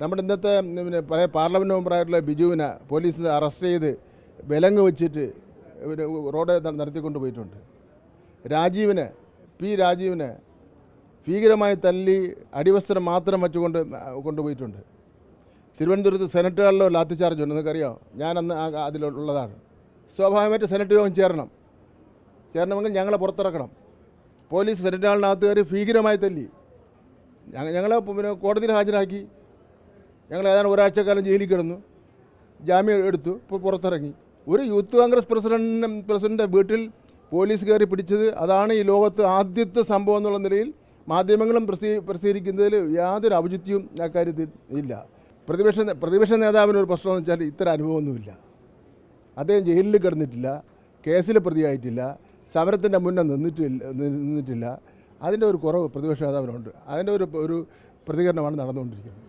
നമ്മുടെ ഇന്നത്തെ പഴയ പാർലമെൻറ്റ് മെമ്പറായിട്ടുള്ള ബിജുവിനെ പോലീസ് അറസ്റ്റ് ചെയ്ത് വിലങ്ങ് വെച്ചിട്ട് റോഡ് നടത്തിക്കൊണ്ട് പോയിട്ടുണ്ട്. രാജീവിനെ ഭീകരമായി തല്ലി അടിവസ്ത്രം മാത്രം വെച്ചുകൊണ്ട് കൊണ്ടുപോയിട്ടുണ്ട്. തിരുവനന്തപുരത്ത് സെനറ്റ് ഹാളിലോ ലാത്തി ചാർജ് ഉണ്ട്, നിങ്ങൾക്കറിയാം. ഞാനന്ന് അതിലുള്ളതാണ്. സ്വാഭാവികമായിട്ട് സെനറ്റ് യോഗം ചേരണമെങ്കിൽ ഞങ്ങളെ പുറത്തിറക്കണം. പോലീസ് സെനറ്റ് ഹാളിനകത്ത് കയറി ഭീകരമായി തല്ലി ഞങ്ങളെ കോടതിയിൽ ഹാജരാക്കി. ഞങ്ങൾ ഏതാണ്ട് ഒരാഴ്ചക്കാലം ജയിലിൽ കിടന്നു, ജാമ്യം എടുത്തു, ഇപ്പോൾ പുറത്തിറങ്ങി. ഒരു യൂത്ത് കോൺഗ്രസ് പ്രസിഡൻ്റെ വീട്ടിൽ പോലീസ് കയറി പിടിച്ചത്, അതാണ് ഈ ലോകത്ത് ആദ്യത്തെ സംഭവം എന്നുള്ള നിലയിൽ മാധ്യമങ്ങളും പ്രസിദ്ധീകരിക്കുന്നതിൽ യാതൊരു ഔചിത്യവും അക്കാര്യത്തിൽ ഇല്ല. പ്രതിപക്ഷ നേതാവിനൊരു പ്രശ്നമെന്ന് വെച്ചാൽ ഇത്തരം അനുഭവമൊന്നുമില്ല. അദ്ദേഹം ജയിലിൽ കിടന്നിട്ടില്ല, കേസിൽ പ്രതിയായിട്ടില്ല, സമരത്തിൻ്റെ മുന്നേ നിന്നിട്ടില്ല. അതിൻ്റെ ഒരു കുറവ് പ്രതിപക്ഷ നേതാവിനുണ്ട്. അതിൻ്റെ ഒരു പ്രതികരണമാണ് നടന്നുകൊണ്ടിരിക്കുന്നത്.